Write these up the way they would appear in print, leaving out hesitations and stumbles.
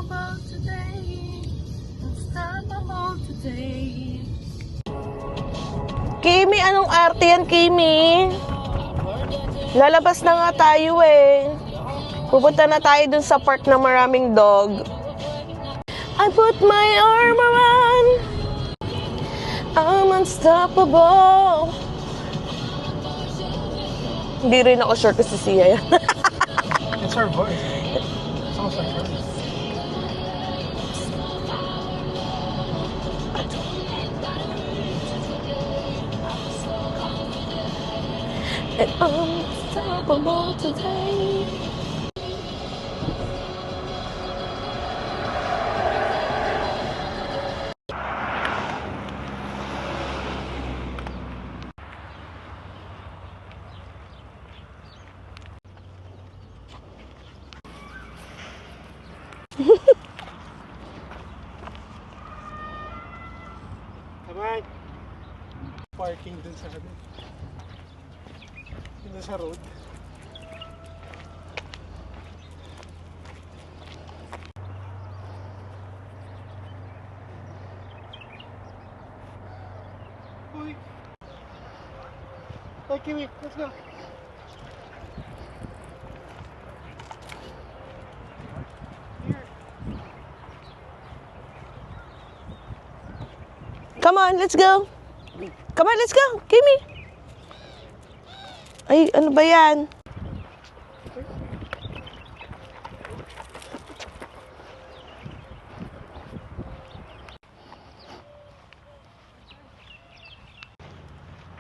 unstoppable today. Unstoppable today. Kimi, anong arte yan, Kimi? Lalabas na nga tayo eh. Pupunta na tayo dun sa park na maraming dog. I put my arm around. I'm unstoppable. Hindi rin ako sure kasi siya yan. It's her voice. Sounds like her. And I'm unstoppable today. Alright. Parking dun sa ano. Dun sa road. Uy. Hey, Kimi, let's go. Here. Come on, let's go. Come on, let's go. Kimi. Ay, ano ba yan?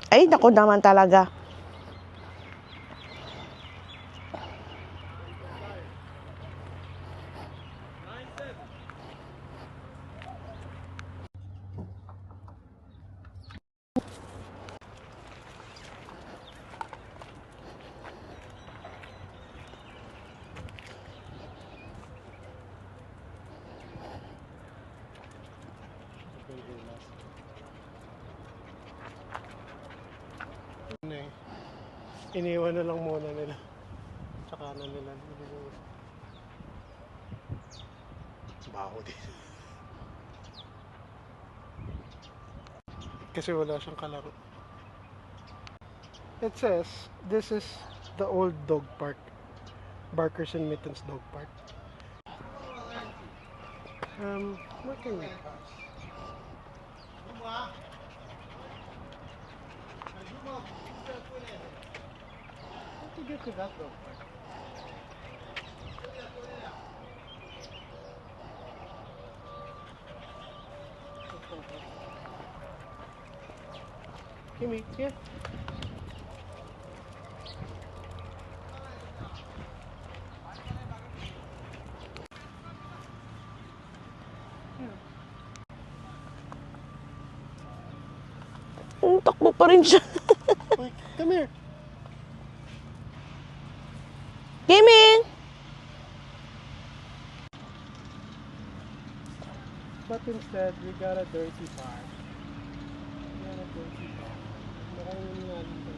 Ay, naku naman talaga. Iniwan na lang muna nila. Tsaka na nila. Baho din. Kasi wala siyang kalaro. It says, this is the old dog park. Barkers and Mittens Dog Park. Where can we pass? How to get to that dog park? Kimi, here. Takbo pa rin siya. Wait, come here. Kimi! But instead, we got a dirty park. We got a dirty park. Maraming nga dito.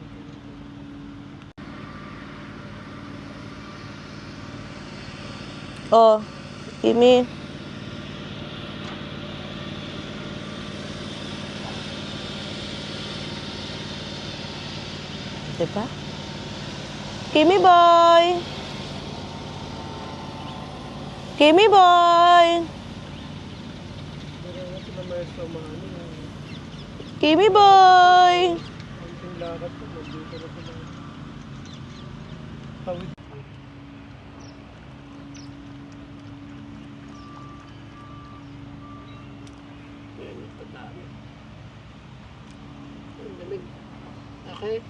Oh, Kimi. Diba? Kimi boy! Kimi boy! Pero nga sila may samahan. Kimi boy! Konting lakad po, magdito na sila. Tawid. Yan yung pagdami. Ang lamig. Okay.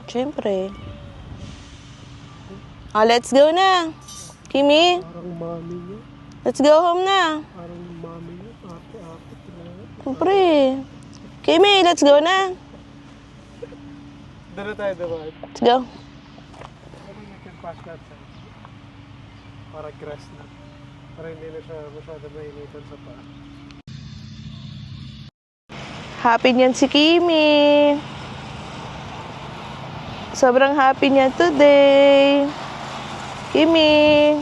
Siyempre. Let's go na. Kimi, Parang mami niya. let's go home na. Parang mami niya. Ate-ate. Siyempre. Kimi, let's go na. Dala tayo dapat. Let's go. I think you can pass that side. Para grass na. Para hindi na siya masyado mainitan sa paa. Happy niyan si Kimi. Sobrang happy niya today. Kimi.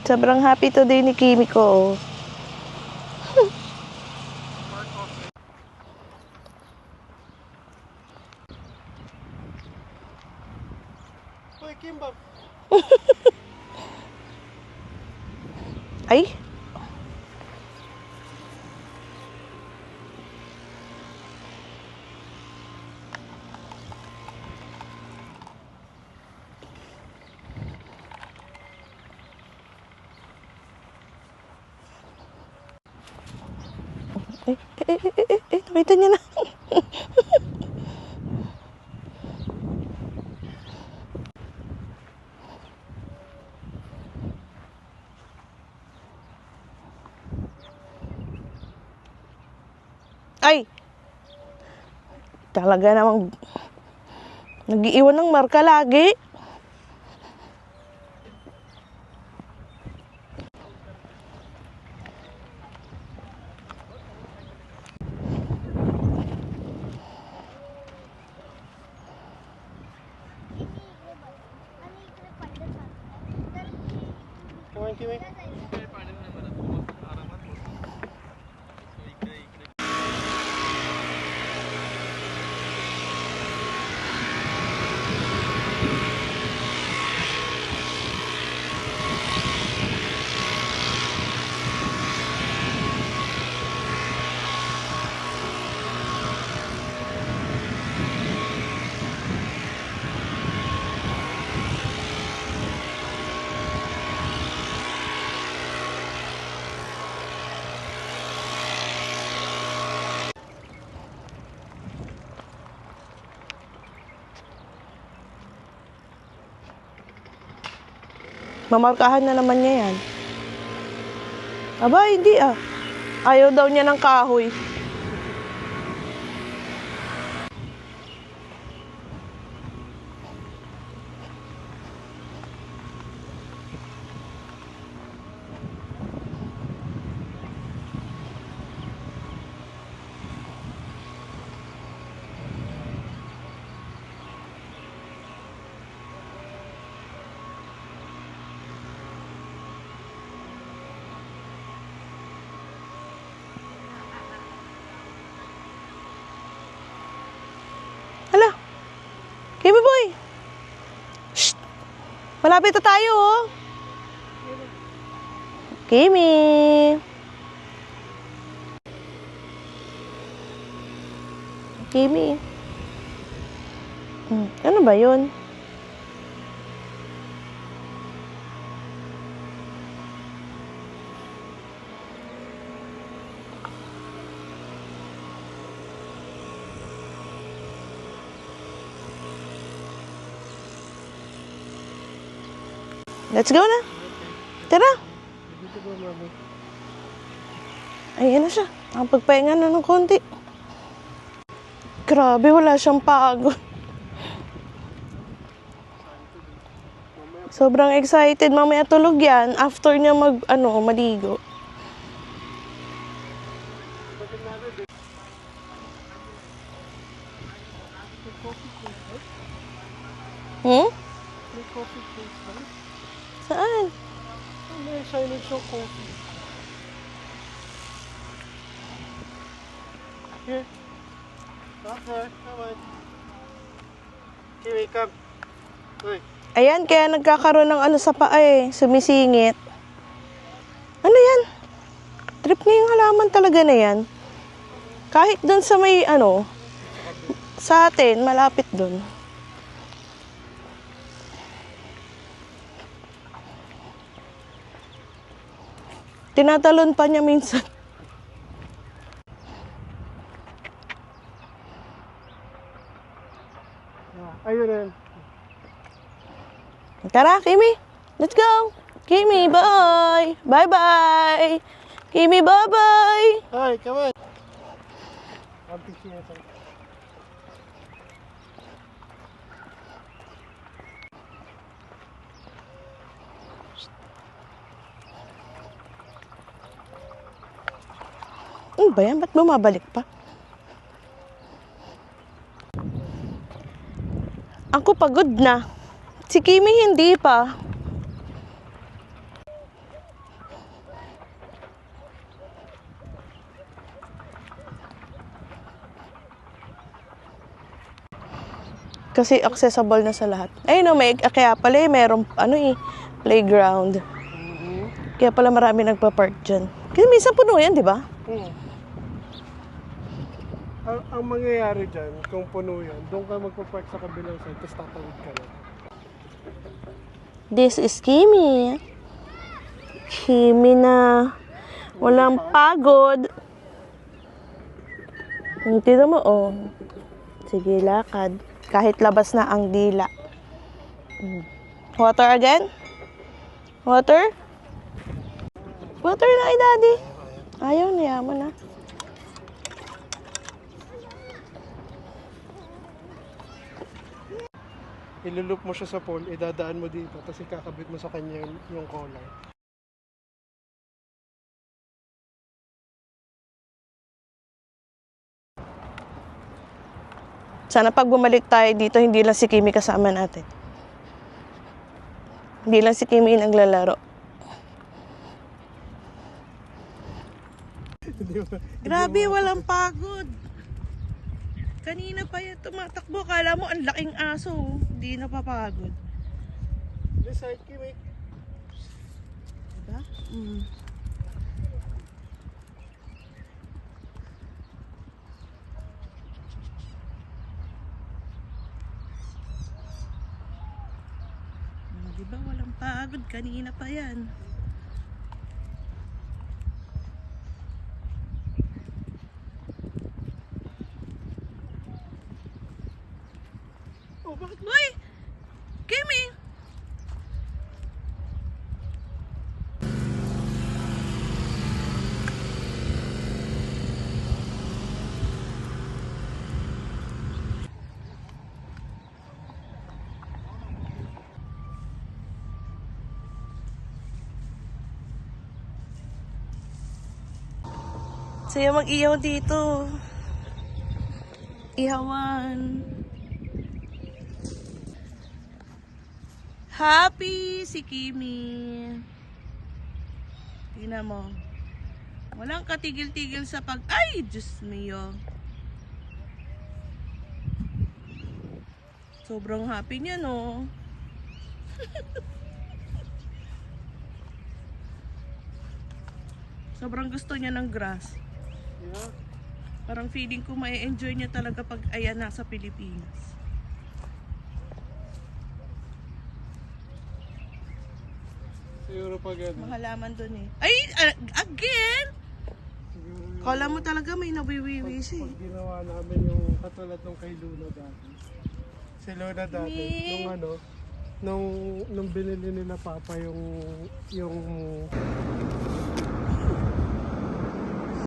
Sobrang happy today ni Kimi ko. Uy, Kimbap. Ay. Nakita niya na. Ay! Talaga namang nag-iiwan ng marka lagi. Come on, Kimi. Mamarkahan na naman niya yan. Aba, hindi ah. Ayaw daw niya ng kahoy. Hala. Kimi boy. Shh. Malapit na tayo oh. Kimi. Kimi. Ano ba yun? Let's go na. Tara. Dito ba, mami? Ayan na siya. Nakapagpahinga na ng konti. Grabe, wala siyang pagod. Sobrang excited. Mamaya tulog yan. After niya maligo. Hmm? May coffee place ba? Saan? May signage ng coffee. Here. Stop there. Come on. Kimi, come. Uy. Ayan, kaya nagkakaroon ng sa paa eh. Sumisingit. Ano yan? Trip niya yung halaman talaga na yan. Kahit dun sa may sa atin, malapit dun. Tinatalon pa niya minsan. Ayun na yun. Tara, Kimi. Let's go. Kimi, bye. Bye-bye. Kimi, bye-bye. Hi, come on. I'll be here. Ano ba yan? Ba't bumabalik pa? Ako pagod na. Si Kimi hindi pa. Kasi accessible na sa lahat. Ay no, kaya pala merong playground. Kaya pala marami nagpa-park dyan. Kasi minsan puno yan, di ba? Ang mangyayari dyan, kung puno yan, doon ka magpa-park sa kabilang side, tapos tatawid ka lang. This is Kimi. Kimi na walang pagod. Tingnan mo, oh. Sige, lakad. Kahit labas na ang dila. Water again? Water? Water na kay Daddy. Ayaw, niyaman na. Ilulup mo siya sa pole, idadaan mo dito, tapos ikakabit mo sa kanya yung collar. Sana pag bumalik tayo dito, hindi lang si Kimi kasama natin. Hindi lang si Kimi naglalaro. Grabe, walang pagod. Kanina pa yan tumatakbo. Kala mo ang laking aso. Hindi napapagod. This side, Kimi. Diba? Diba walang pagod? Kanina pa yan. Oh, bakit? Uy! Kimi! Saya mag-ihaw dito. Ihawan. Happy si Kimi. Tingnan mo. Walang katigil-tigil sa Ay, Diyos mio. Sobrang happy niya, no? Sobrang gusto niya ng grass. Yeah. Parang feeling ko may enjoy niya talaga pag ayan nasa Pilipinas. Siguro pag ano. Mahalaman dun eh. Ay! Again! Siguro yung, Kala mo talaga may nawiwiwi siya pag ginawa namin yung katulad nung kay Luna dati. Si Luna dati, nung binili nila Papa yung